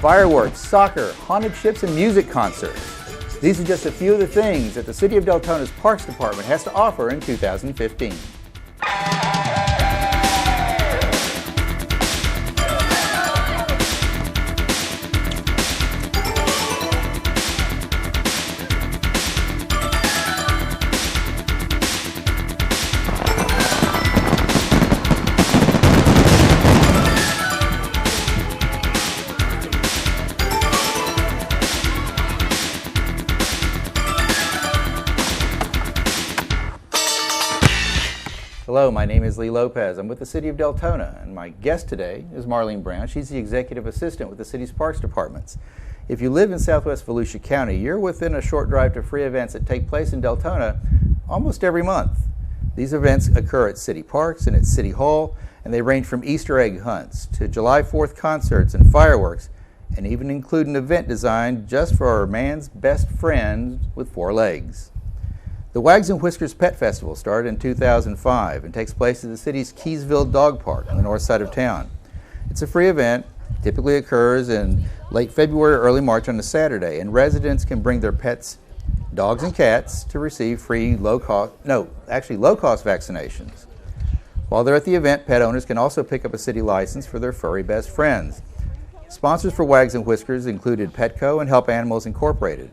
fireworks, soccer, haunted ships, and music concerts. These are just a few of the things that the City of Deltona's Parks Department has to offer in 2015. Hello, my name is Lee Lopez. I'm with the City of Deltona, and my guest today is Marlene Brown. She's the Executive Assistant with the City's Parks Departments. If you live in Southwest Volusia County, you're within a short drive to free events that take place in Deltona almost every month. These events occur at City Parks and at City Hall, and they range from Easter egg hunts to July 4th concerts and fireworks, and even include an event designed just for our man's best friend with four legs. The Wags and Whiskers Pet Festival started in 2005 and takes place at the city's Keysville Dog Park on the north side of town. It's a free event, typically occurs in late February or early March on a Saturday, and residents can bring their pets, dogs and cats, to receive free low-cost vaccinations. While they're at the event, pet owners can also pick up a city license for their furry best friends. Sponsors for Wags and Whiskers included Petco and Help Animals Incorporated.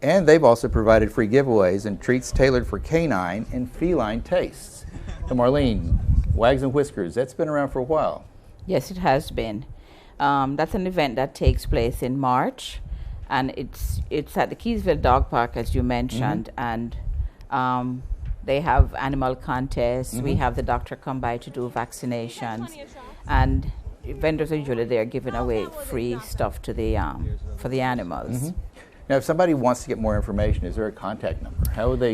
And they've also provided free giveaways and treats tailored for canine and feline tastes. So Marlene, Wags and Whiskers, that's been around for a while. Yes, it has been. That's an event that takes place in March, and it's at the Keysville Dog Park, as you mentioned, and they have animal contests. We have the doctor come by to do vaccinations, and vendors are usually there giving away free stuff to the for the animals. Now, if somebody wants to get more information, is there a contact number? How would they?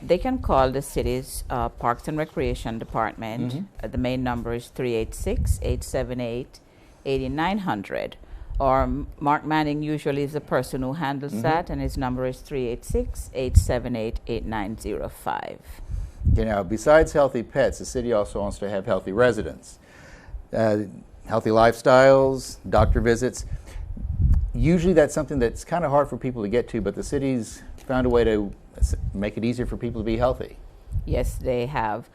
They can call the city's Parks and Recreation Department. The main number is 386-878-8900. Or Mark Manning usually is the person who handles that, and his number is 386-878-8905. Okay, now, besides healthy pets, the city also wants to have healthy residents. Healthy lifestyles, doctor visits. Usually that's something that's kind of hard for people to get to, but the city's found a way to make it easier for people to be healthy. Yes, they have.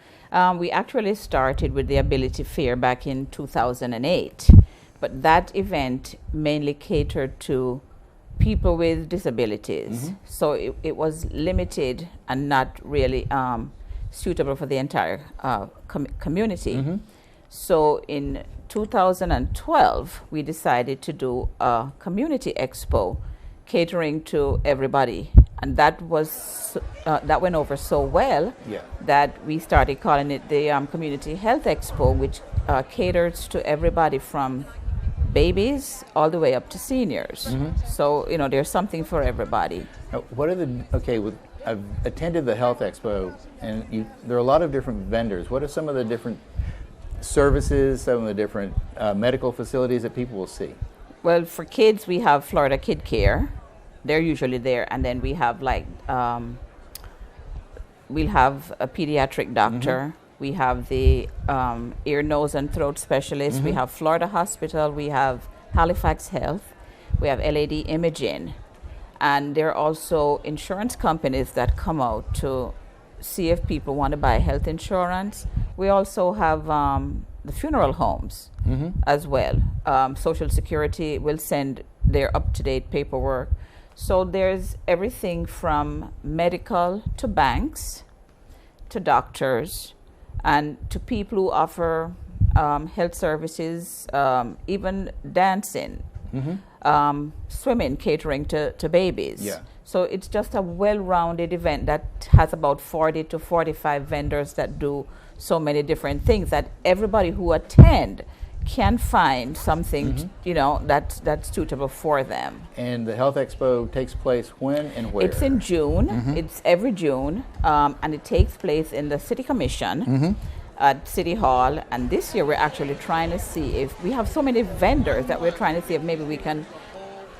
We actually started with the Ability Fair back in 2008, but that event mainly catered to people with disabilities. So it was limited and not really suitable for the entire community. So in 2012, we decided to do a community expo catering to everybody, and that was that went over so well that we started calling it the Community Health Expo, which caters to everybody from babies all the way up to seniors. So there's something for everybody. Now, what are I've attended the Health Expo, and there are a lot of different vendors. What are some of the different services, some of the different medical facilities that people will see? Well, for kids, we have Florida Kid Care. They're usually there. And then we have we'll have a pediatric doctor. We have the ear, nose, and throat specialist. We have Florida Hospital. We have Halifax Health. We have LAD Imaging. And there are also insurance companies that come out to see if people want to buy health insurance. We also have the funeral homes as well. Social Security will send their up-to-date paperwork. So there's everything from medical to banks to doctors and to people who offer health services, even dancing, swimming, catering to babies. So it's just a well-rounded event that has about 40 to 45 vendors that do so many different things that everybody who attend can find something that's suitable for them. And the Health Expo takes place when and where? It's in June. It's every June, and it takes place in the City Commission at City Hall. And this year we're actually trying to see if we have so many vendors that we're trying to see if maybe we can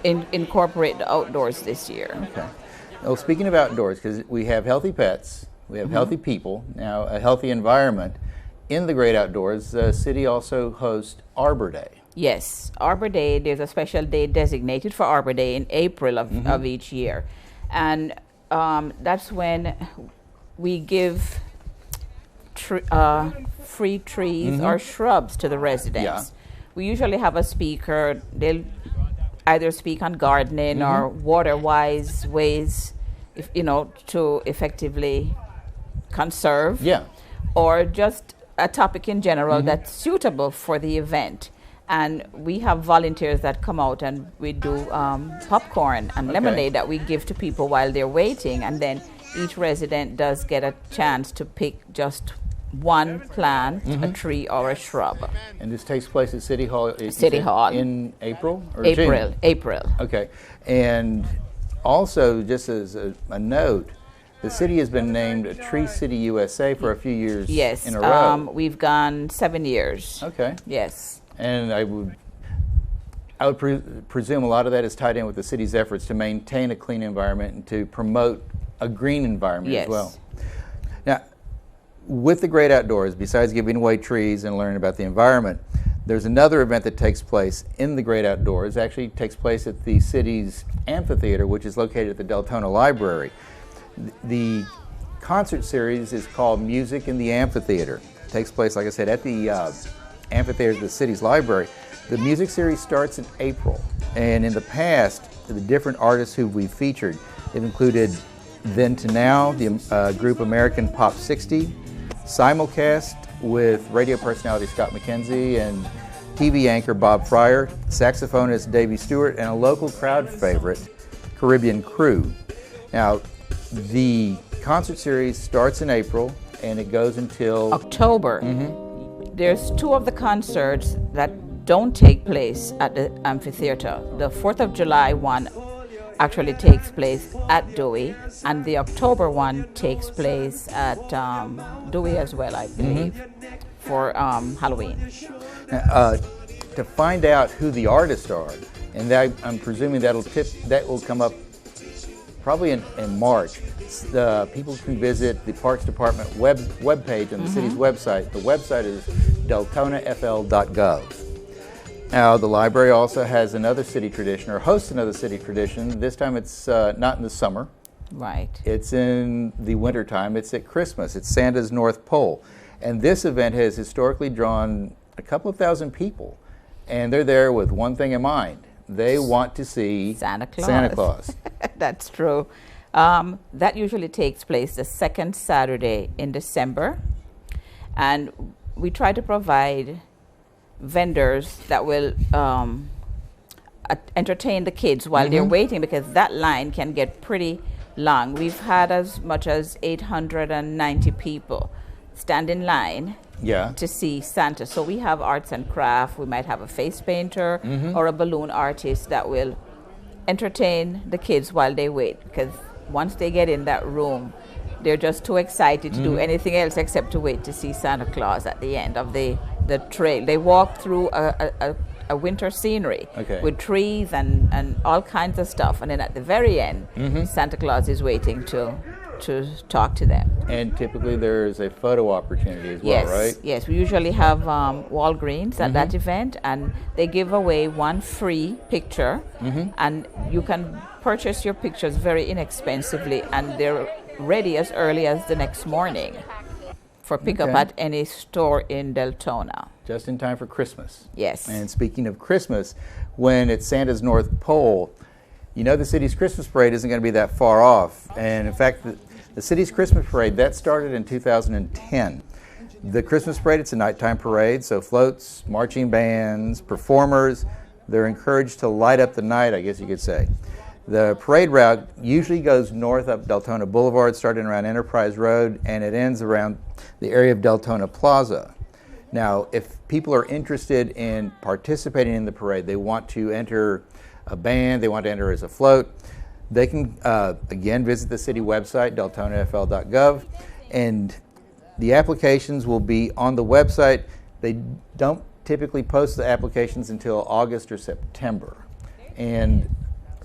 incorporate the outdoors this year. Okay. Well, speaking of outdoors, because we have healthy pets, we have healthy people, now a healthy environment. In the great outdoors, the city also hosts Arbor Day. Yes, Arbor Day, there's a special day designated for Arbor Day in April of each year. And that's when we give free trees or shrubs to the residents. Yeah. We usually have a speaker. They'll either speak on gardening or water-wise ways, to effectively conserve. Yeah. Or just a topic in general that's suitable for the event. And we have volunteers that come out and we do popcorn and lemonade that we give to people while they're waiting. And then each resident does get a chance to pick just one plant, a tree or a shrub. And this takes place at City Hall? City Hall. In April or April. June? April. Okay. And also, just as a note, the city has been named a Tree City USA for a few years in a row. We've gone 7 years. Okay. Yes. And I would presume a lot of that is tied in with the city's efforts to maintain a clean environment and to promote a green environment as well. Now, with the Great Outdoors, besides giving away trees and learning about the environment, there's another event that takes place in the Great Outdoors. It actually takes place at the city's amphitheater, which is located at the Deltona Library. The concert series is called Music in the Amphitheater. It takes place, like I said, at the amphitheater of the city's library. The music series starts in April, and in the past, the different artists who we've featured have included Then to Now, the group American Pop 60, simulcast with radio personality Scott McKenzie and TV anchor Bob Fryer, saxophonist Davey Stewart, and a local crowd favorite, Caribbean Crew. Now, the concert series starts in April and it goes until October. There's 2 of the concerts that don't take place at the amphitheater. The 4th of July one actually takes place at Dewey, and the October one takes place at Dewey as well, I believe, for Halloween. To find out who the artists are, and I'm presuming that will come up probably in March. People can visit the Parks Department webpage on the city's website. The website is deltonafl.gov. Now, the library also has another city tradition, or hosts another city tradition. This time it's not in the summer. Right. It's in the wintertime. It's at Christmas. It's Santa's North Pole. And this event has historically drawn a couple of thousand people. And they're there with one thing in mind. They want to see Santa Claus. Santa Claus. That's true. That usually takes place the second Saturday in December. And we try to provide vendors that will entertain the kids while they're waiting, because that line can get pretty long. We've had as much as 890 people stand in line to see Santa. So we have arts and craft. We might have a face painter or a balloon artist that will entertain the kids while they wait, because once they get in that room, they're just too excited to do anything else except to wait to see Santa Claus at the end of the trail. They walk through a winter scenery with trees and all kinds of stuff, and then at the very end, Santa Claus is waiting to talk to them. And typically there's a photo opportunity as well, right? Yes, we usually have Walgreens at that event, and they give away one free picture, and you can purchase your pictures very inexpensively, and they're ready as early as the next morning for pickup at any store in Deltona. Just in time for Christmas. Yes. And speaking of Christmas, when it's Santa's North Pole, you know the city's Christmas parade isn't going to be that far off. And in fact, the city's Christmas parade, that started in 2010. The Christmas parade, it's a nighttime parade, so floats, marching bands, performers, they're encouraged to light up the night, I guess you could say. The parade route usually goes north up Deltona Boulevard, starting around Enterprise Road, and it ends around the area of Deltona Plaza. Now, if people are interested in participating in the parade, they want to enter a band, they want to enter as a float, they can, again, visit the city website, deltonafl.gov, and the applications will be on the website. They don't typically post the applications until August or September. And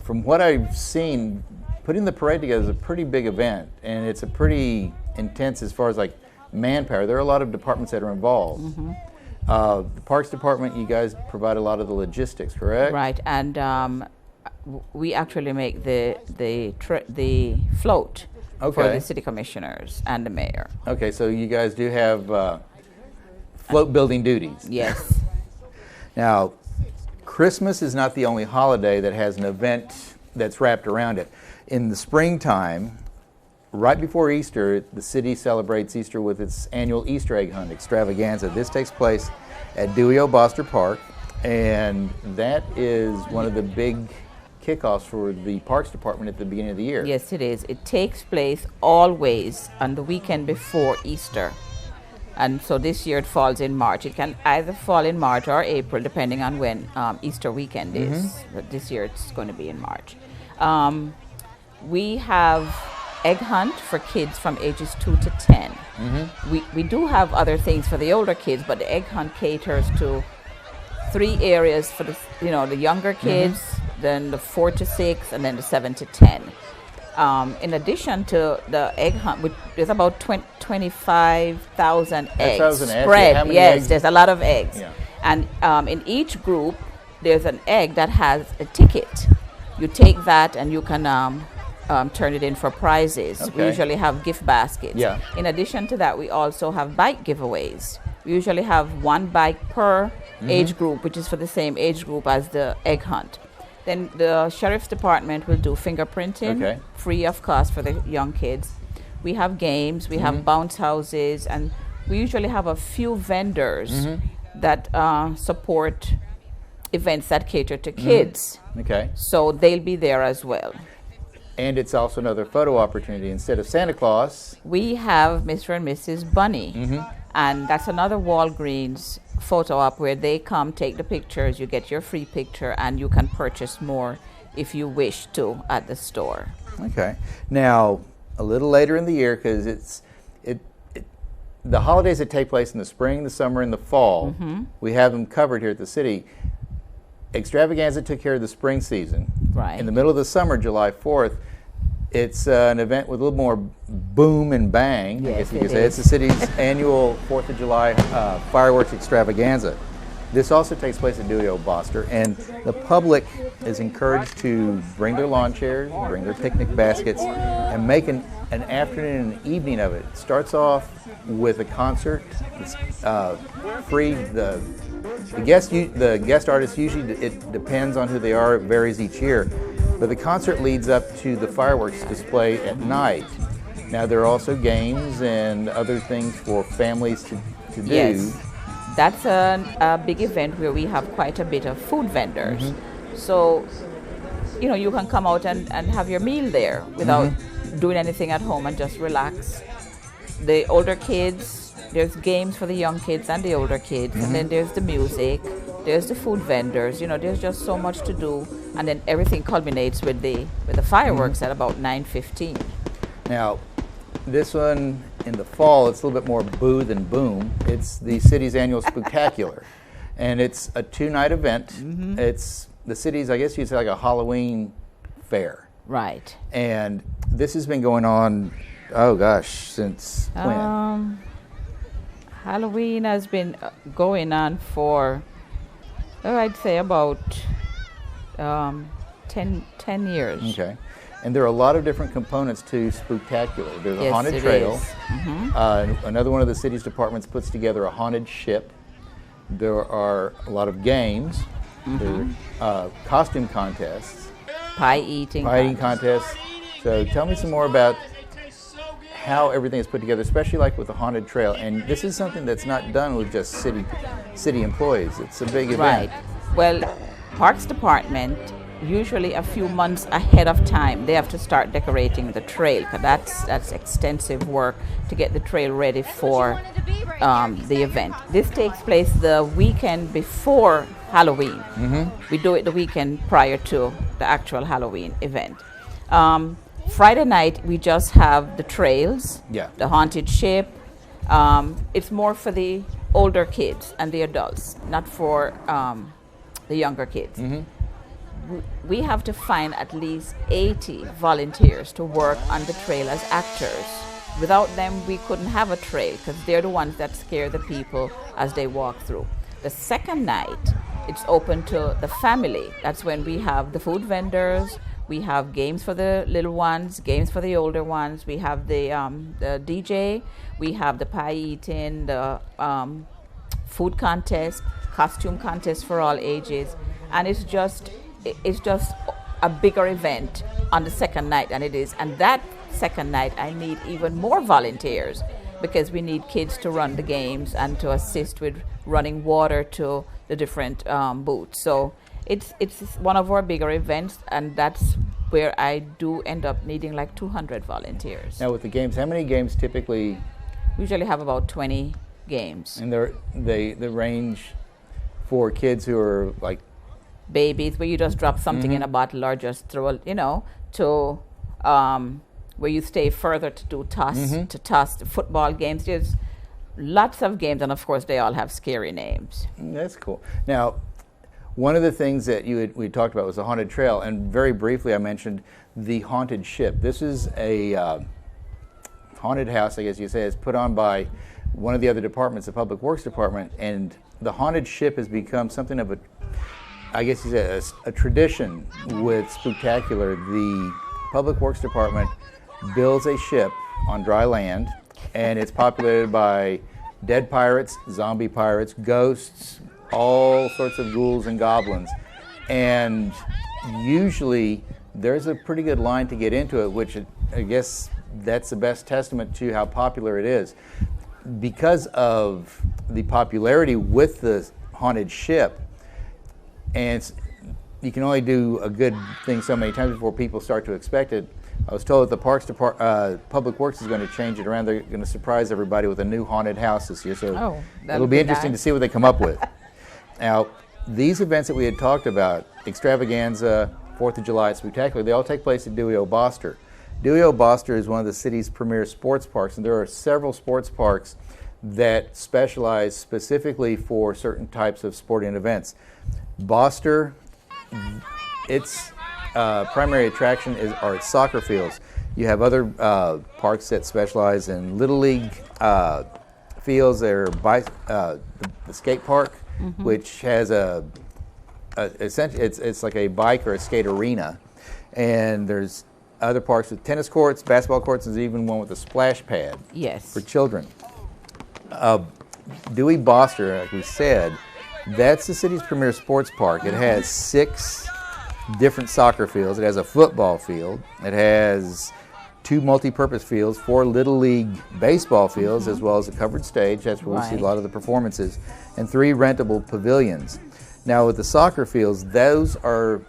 from what I've seen, putting the parade together is a pretty big event, and it's a pretty intense as far as like manpower. There are a lot of departments that are involved. The Parks Department, you guys provide a lot of the logistics, correct? Right, and we actually make the float for Okay. the city commissioners and the mayor. Okay, so you guys do have float building duties. Yes. Now, Christmas is not the only holiday that has an event that's wrapped around it. In the springtime, right before Easter, the city celebrates Easter with its annual Easter egg hunt extravaganza. This takes place at Dewey O'Boster Park, and that is one of the big kickoffs for the Parks Department at the beginning of the year. Yes, it is. It takes place always on the weekend before Easter. And so this year it falls in March. It can either fall in March or April, depending on when Easter weekend is. But this year it's going to be in March. We have egg hunt for kids from ages 2 to 10. We do have other things for the older kids, but the egg hunt caters to 3 areas for the younger kids, then the 4 to 6, and then the 7 to 10. In addition to the egg hunt, there's about 25,000 eggs spread. How many yes, eggs? there's a lot of eggs. Yeah. And in each group, there's an egg that has a ticket. You take that and you can turn it in for prizes. We Okay. usually have gift baskets. Yeah. In addition to that, we also have bike giveaways. We usually have 1 bike per age group, which is for the same age group as the egg hunt. Then the sheriff's department will do fingerprinting, Okay. free of cost for the young kids. We have games, we have bounce houses, and we usually have a few vendors that support events that cater to kids. Okay. So they'll be there as well. And it's also another photo opportunity. Instead of Santa Claus, We have Mr. and Mrs. Bunny, and that's another Walgreens photo op where they come, take the pictures, you get your free picture, and you can purchase more if you wish to at the store. okay. Now, a little later in the year, because the holidays that take place in the spring, the summer, and the fall, we have them covered here at the city. Extravaganza took care of the spring season. Right. In the middle of the summer, July 4th, it's an event with a little more boom and bang, I Yes, guess you it could say. It's is. the city's annual 4th of July fireworks extravaganza. This also takes place at Dewey O'Boster, and the public is encouraged to bring their lawn chairs, bring their picnic baskets, and make an afternoon and an evening of it. It starts off with a concert. It's free. The guest artists, usually it depends on who they are, it varies each year. But the concert leads up to the fireworks display at night. Now there are also games and other things for families to do. Yes. That's a big event where we have quite a bit of food vendors. So, you can come out and have your meal there without doing anything at home and just relax. The older kids, there's games for the young kids and the older kids, and then there's the music, there's the food vendors, there's just so much to do, and then everything culminates with the fireworks at about 9:15. Now, this one in the fall, it's a little bit more boo than boom. It's the city's annual Spooktacular, and it's a 2-night event. It's the city's, I guess you'd say, like a Halloween fair. Right. And this has been going on, oh gosh, since when? Halloween has been going on for, I'd say about 10 years. Okay. And there are a lot of different components to Spooktacular. There's a Yes, haunted it trail. is. Another one of the city's departments puts together a haunted ship. There are a lot of games. There are costume contests, Pie eating. contests. So tell me some more about how everything is put together, especially like with the haunted trail. And this is something that's not done with just city employees. It's a big event. Right. Well, Parks Department, usually a few months ahead of time, they have to start decorating the trail, because that's extensive work to get the trail ready for the event. This takes place the weekend before Halloween. We do it the weekend prior to the actual Halloween event. Friday night, we just have the trails, Yeah. the haunted ship. It's more for the older kids and the adults, not for the younger kids. We have to find at least 80 volunteers to work on the trail as actors. Without them, we couldn't have a trail, because they're the ones that scare the people as they walk through. The second night, it's open to the family. That's when we have the food vendors. We have games for the little ones, games for the older ones. We have the DJ. We have the pie eating, the food contest, costume contest for all ages, and it's just a bigger event on the second night than it is. And that second night, I need even more volunteers because we need kids to run the games and to assist with running water to the different booths. So it's one of our bigger events, and that's where I do end up needing like 200 volunteers. Now with the games, how many games typically? We usually have about 20 games. And they range for kids who are like babies, where you just drop something in a bottle or just throw, to where you stay further to do toss the football games. There's lots of games, and of course they all have scary names. That's cool. Now, one of the things that we talked about was the haunted trail, and very briefly I mentioned the haunted ship. This is a haunted house, I guess you say. It's put on by one of the other departments, the Public Works Department, and the haunted ship has become something of a tradition with Spooktacular. The Public Works Department builds a ship on dry land, and it's populated by dead pirates, zombie pirates, ghosts, all sorts of ghouls and goblins. And usually there's a pretty good line to get into it, which I guess that's the best testament to how popular it is. Because of the popularity with the haunted ship, and you can only do a good thing so many times before people start to expect it. I was told that the Public Works is going to change it around. They're going to surprise everybody with a new haunted house this year. So it'll be interesting to see what they come up with. Now, these events that we had talked about, Extravaganza, 4th of July, Spooktacular, they all take place at Dewey O'Boster. Dewey O'Boster is one of the city's premier sports parks, and there are several sports parks that specialize specifically for certain types of sporting events. Boster, its primary attraction are its soccer fields. You have other parks that specialize in Little League fields. There are the skate park, which has essentially it's like a bike or a skate arena, and there's other parks with tennis courts, basketball courts, and there's even one with a splash pad for children. Dewey Boster, like we said, that's the city's premier sports park. It has 6 different soccer fields. It has a football field. It has 2 multi-purpose fields, 4 Little League baseball fields, as well as a covered stage. That's where we see a lot of the performances, and 3 rentable pavilions. Now, with the soccer fields, those are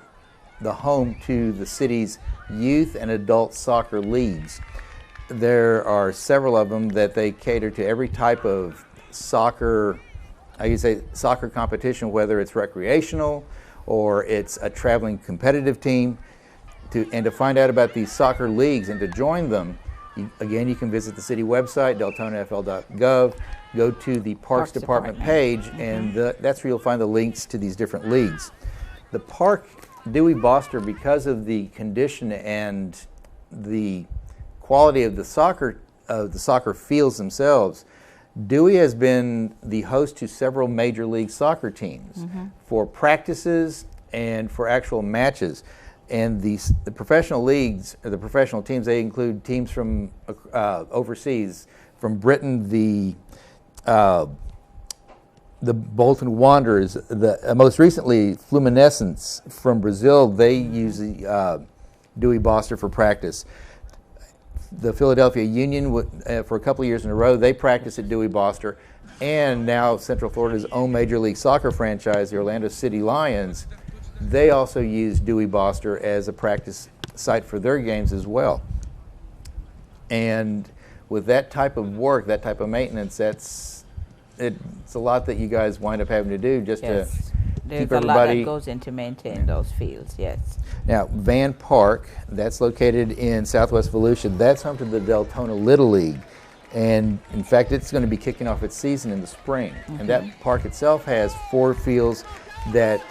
the home to the city's youth and adult soccer leagues. There are several of them that they cater to every type of soccer, soccer competition, whether it's recreational or it's a traveling competitive team. To find out about these soccer leagues and to join them, you can visit the city website, deltonafl.gov, go to the Parks Department page, and that's where you'll find the links to these different leagues. The park, Dewey Boster, because of the condition and the quality of the soccer fields themselves, Dewey has been the host to several major league soccer teams for practices and for actual matches. And the professional leagues, or the professional teams, they include teams from overseas, from Britain, the Bolton Wanderers, most recently Fluminense from Brazil. They use the Dewey Boster for practice. The Philadelphia Union, for a couple of years in a row, they practice at Dewey Boster. And now Central Florida's own Major League Soccer franchise, the Orlando City Lions, they also use Dewey Boster as a practice site for their games as well. And with that type of work, that type of maintenance, it's a lot that you guys wind up having to do just to keep everybody. There's a lot that goes into maintaining those fields, yes. Now, Van Park, that's located in Southwest Volusia. That's home to the Deltona Little League. And in fact, it's going to be kicking off its season in the spring. And that park itself has 4 fields that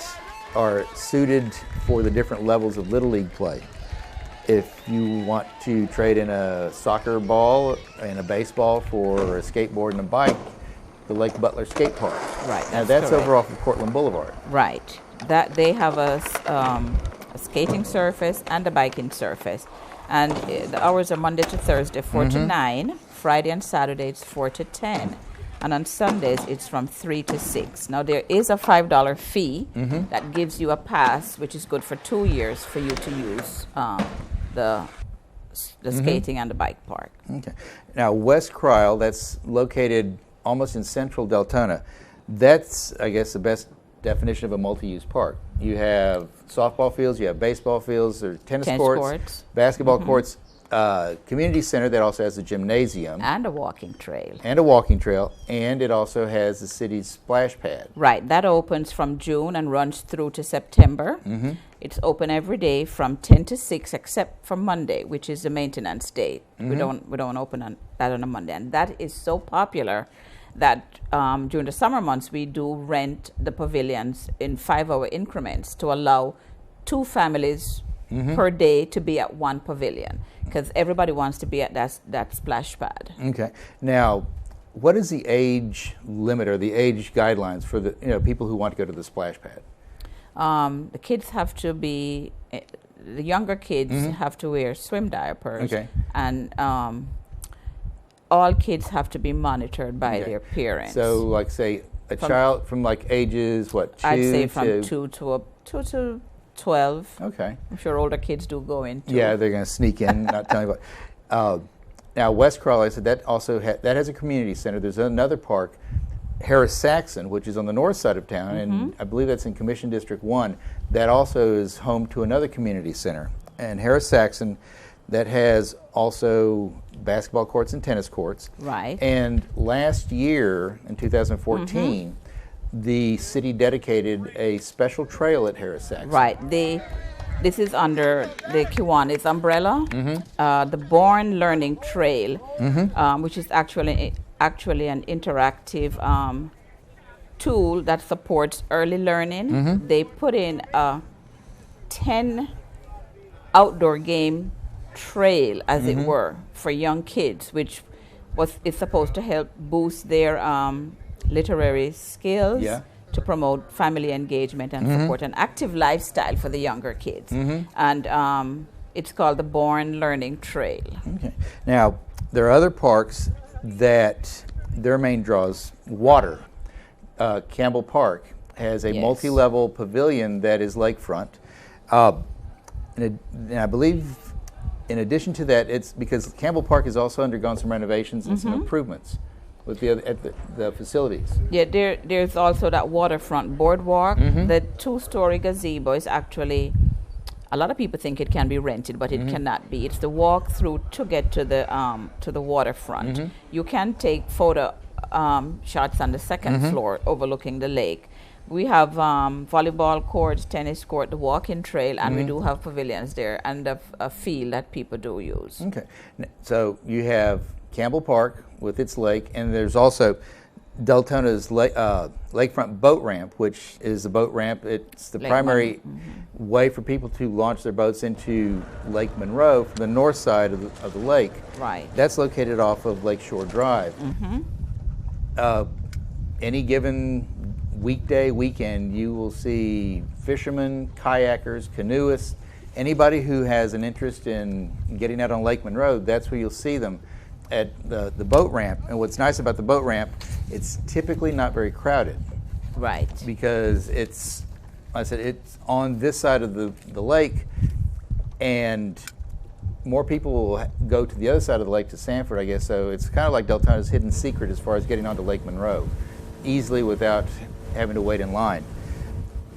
are suited for the different levels of Little League play. If you want to trade in a soccer ball and a baseball for a skateboard and a bike, the Lake Butler Skate Park. Right. Now that's correct. over off of Portland Boulevard. Right. That they have a skating surface and a biking surface, and the hours are Monday to Thursday 4 to 9. Friday and Saturday it's 4 to 10, and on Sundays it's from 3 to 6. Now there is a $5 fee that gives you a pass, which is good for 2 years for you to use the skating and the bike park. Okay. Now West Cryle, that's located almost in central Deltona. That's, I guess, the best definition of a multi-use park. You have softball fields, you have baseball fields, there's tennis courts, basketball courts, community center that also has a gymnasium. And a walking trail. And it also has the city's splash pad. Right, that opens from June and runs through to September. It's open every day from 10 to 6 except for Monday, which is the maintenance day. We don't open that on a Monday. And that is so popular that during the summer months we do rent the pavilions in 5-hour increments to allow 2 families per day to be at one pavilion, because everybody wants to be at that splash pad. Okay. Now, what is the age limit or the age guidelines for the people who want to go to the splash pad? The kids have to be, the younger kids have to wear swim diapers. Okay. And all kids have to be monitored by their parents. So, like, say, a child from like ages, what, 2 I'd say to... from 2 to 12. Okay. I'm sure older kids do go in too. Yeah, they're going to sneak in, not telling you what. Now, West Cryle, I said, that also that has a community center. There's another park, Harris-Saxon, which is on the north side of town, and I believe that's in Commission District 1. That also is home to another community center. And Harris-Saxon, that has also basketball courts and tennis courts. Right. And last year, in 2014, the city dedicated a special trail at Harris-Saxon. Right. This is under the Kiwanis umbrella, the Born Learning Trail, which is actually an interactive tool that supports early learning. They put in a 10 outdoor game trail, as it were, for young kids, which is supposed to help boost their literary skills, to promote family engagement and support an active lifestyle for the younger kids. And it's called the Born Learning Trail. Okay. Now, there are other parks that their main draws water. Campbell Park has a multi-level pavilion that is lakefront. And I believe, in addition to that, it's because Campbell Park has also undergone some renovations and some improvements with the facilities. Yeah, there's also that waterfront boardwalk. The 2-story gazebo is actually, a lot of people think it can be rented, but it cannot be. It's the walk through to get to the waterfront. You can take photo shots on the second floor overlooking the lake. We have volleyball courts, tennis court, the walking trail, and we do have pavilions there, and a field that people do use. Okay. So you have Campbell Park with its lake, and there's also Deltona's lakefront boat ramp, which is the boat ramp. It's the primary way for people to launch their boats into Lake Monroe from the north side of the lake. Right. That's located off of Lakeshore Drive. Any given weekday, weekend, you will see fishermen, kayakers, canoeists, anybody who has an interest in getting out on Lake Monroe. That's where you'll see them at the boat ramp. And what's nice about the boat ramp, it's typically not very crowded. Right. Because it's on this side of the lake, and more people will go to the other side of the lake, to Sanford, I guess. So it's kind of like Deltona's hidden secret as far as getting onto Lake Monroe easily without having to wait in line.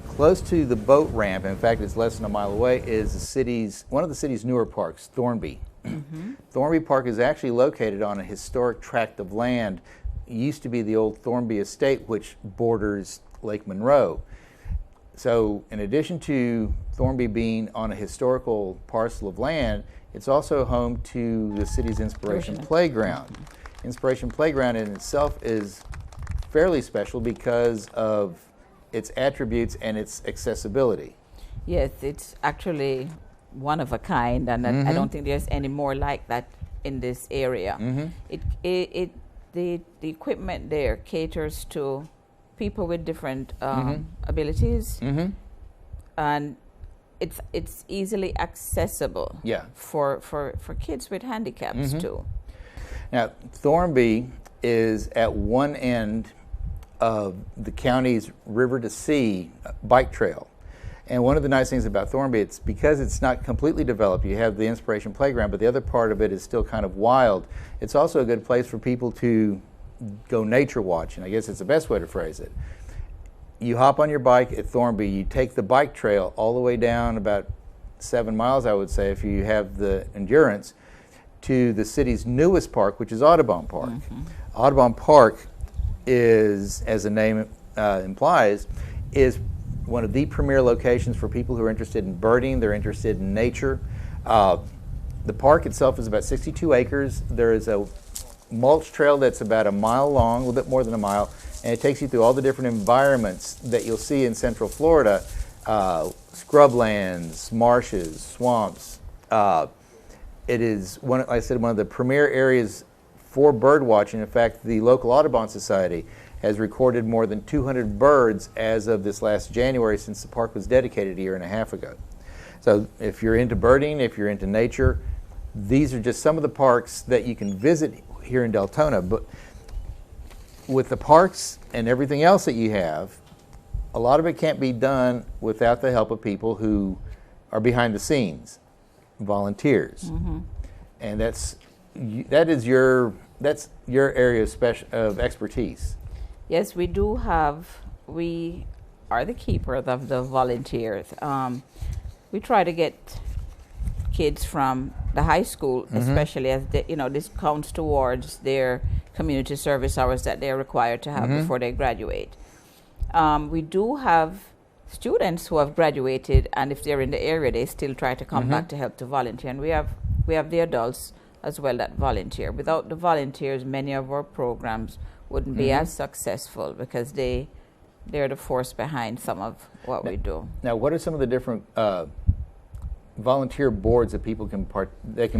Close to the boat ramp, in fact it's less than a mile away, is one of the city's newer parks, Thornby. Thornby Park is actually located on a historic tract of land. It used to be the old Thornby Estate, which borders Lake Monroe. So in addition to Thornby being on a historical parcel of land, it's also home to the city's Inspiration Playground. Inspiration Playground in itself is fairly special because of its attributes and its accessibility. Yes, it's actually one of a kind, and I don't think there's any more like that in this area. It the equipment there caters to people with different abilities, and it's easily accessible. Yeah. For kids with handicaps too. Now, Thornby is at one end of the county's River to Sea bike trail. And one of the nice things about Thornby, it's because it's not completely developed. You have the Inspiration Playground, but the other part of it is still kind of wild. It's also a good place for people to go nature watching. I guess it's the best way to phrase it. You hop on your bike at Thornby, you take the bike trail all the way down about 7 miles, I would say, if you have the endurance, to the city's newest park, which is Audubon Park. Audubon Park is, as the name implies, is one of the premier locations for people who are interested in birding, they're interested in nature. The park itself is about 62 acres. There is a mulch trail that's about a mile long, a little bit more than a mile, and it takes you through all the different environments that you'll see in Central Florida, scrublands, marshes, swamps. It is, like I said, one of the premier areas for bird watching. In fact, the local Audubon Society has recorded more than 200 birds as of this last January, since the park was dedicated a year and a half ago. So if you're into birding, if you're into nature, these are just some of the parks that you can visit here in Deltona. But with the parks and everything else that you have, a lot of it can't be done without the help of people who are behind the scenes, volunteers. And that's your area of expertise. Yes, we do have. We are the keepers of the volunteers. We try to get kids from the high school, especially as this counts towards their community service hours that they're required to have before they graduate. We do have students who have graduated, and if they're in the area, they still try to come back to help to volunteer. And we have the adults as well that volunteer. Without the volunteers, many of our programs wouldn't be as successful, because they're the force behind some of what we do. Now, what are some of the different volunteer boards that people can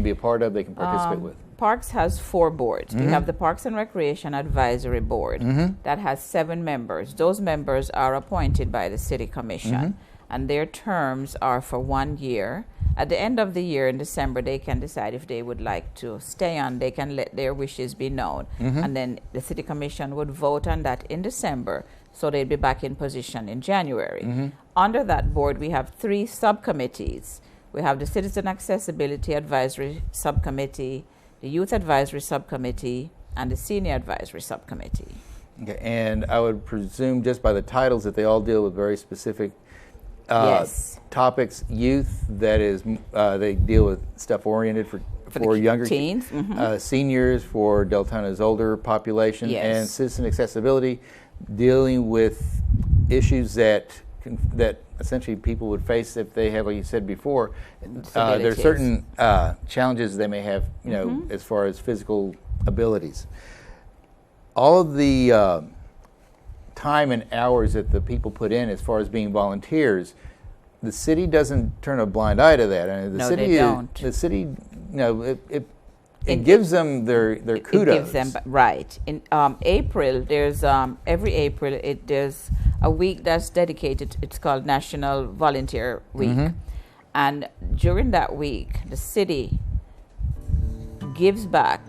be a part of, they can participate with? Parks has 4 boards. We have the Parks and Recreation Advisory Board that has 7 members. Those members are appointed by the City Commission, and their terms are for 1 year. At the end of the year, in December, they can decide if they would like to stay on. They can let their wishes be known. And then the City Commission would vote on that in December, so they'd be back in position in January. Under that board, we have 3 subcommittees. We have the Citizen Accessibility Advisory Subcommittee, the Youth Advisory Subcommittee, and the Senior Advisory Subcommittee. Okay, and I would presume just by the titles that they all deal with very specific topics. Youth, that is, they deal with stuff oriented for younger teens. Seniors, for Deltona's older population, and citizen accessibility, dealing with issues that essentially people would face if they have, like you said before, there are certain challenges they may have, as far as physical abilities. All of the time and hours that the people put in as far as being volunteers, the city doesn't turn a blind eye to that. I mean, they don't. The city, it gives them their kudos. It gives them, right. In April, there's every April there's a week that's dedicated. It's called National Volunteer Week, and during that week, the city gives back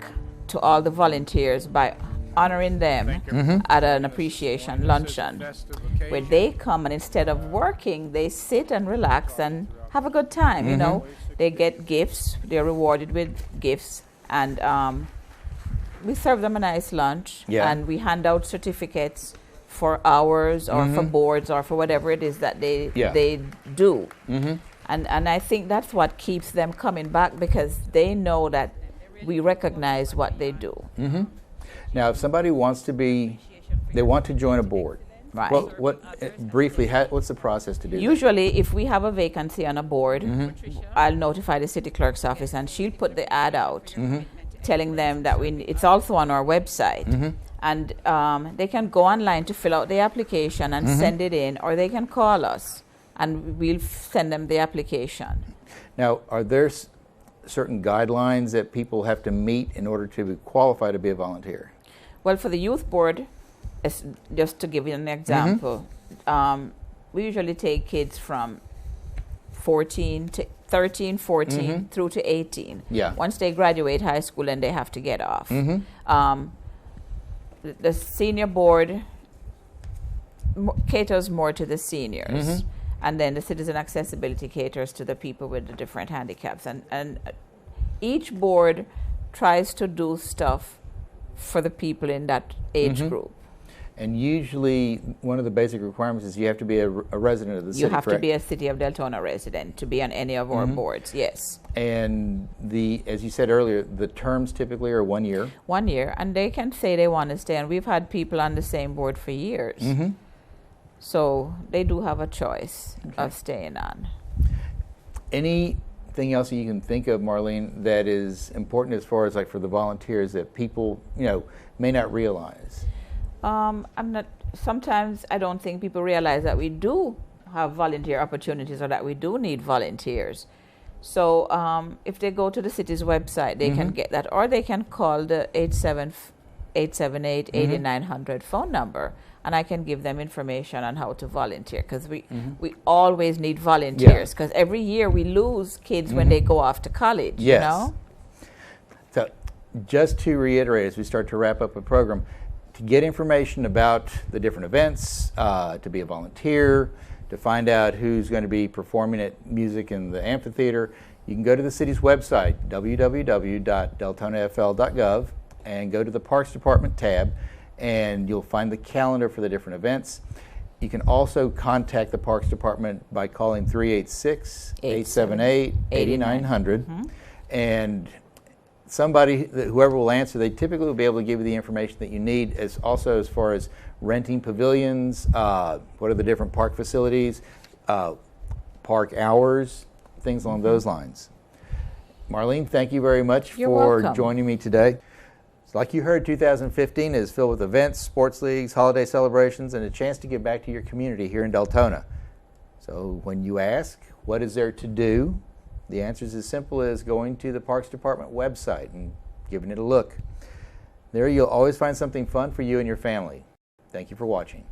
to all the volunteers by honoring them at an appreciation luncheon, where they come and instead of working, they sit and relax and have a good time. They get gifts. They're rewarded with gifts. And we serve them a nice lunch, and we hand out certificates for hours or for boards or for whatever it is that they do. And I think that's what keeps them coming back, because they know that we recognize what they do. Now, if somebody wants to join a board, right? Briefly, what's the process to do that? Usually, if we have a vacancy on a board, I'll notify the city clerk's office, and she'll put the ad out, telling them that it's also on our website, and they can go online to fill out the application and send it in, or they can call us, and we'll send them the application. Now, are there certain guidelines that people have to meet in order to qualify to be a volunteer? Well, for the youth board, just to give you an example, we usually take kids from 13, 14 through to 18. Yeah. Once they graduate high school, and they have to get off. The senior board caters more to the seniors, and then the citizen accessibility caters to the people with the different handicaps. And each board tries to do stuff for the people in that age group. And usually, one of the basic requirements is you have to be a resident of the city, You have correct? to be a City of Deltona resident to be on any of our boards, yes. And as you said earlier, the terms typically are 1 year. 1 year, and they can say they want to stay, and we've had people on the same board for years. So they do have a choice of staying on. Anything else that you can think of, Marlene, that is important as far as like for the volunteers that people, may not realize? Sometimes I don't think people realize that we do have volunteer opportunities, or that we do need volunteers. So if they go to the city's website, they can get that, or they can call the 878-8900 phone number, and I can give them information on how to volunteer, because we always need volunteers, because every year we lose kids when they go off to college. Yes. So just to reiterate, as we start to wrap up the program, to get information about the different events, to be a volunteer, to find out who's going to be performing at music in the amphitheater, you can go to the city's website, www.deltonafl.gov, and go to the Parks Department tab, and you'll find the calendar for the different events. You can also contact the Parks Department by calling 386-878-8900, and whoever will answer, they typically will be able to give you the information that you need, as far as renting pavilions, what are the different park facilities, park hours, things along those lines. Marlene, thank you very much for joining me today. So like you heard, 2015 is filled with events, sports leagues, holiday celebrations, and a chance to give back to your community here in Deltona. So when you ask, what is there to do? The answer is as simple as going to the Parks Department website and giving it a look. There you'll always find something fun for you and your family. Thank you for watching.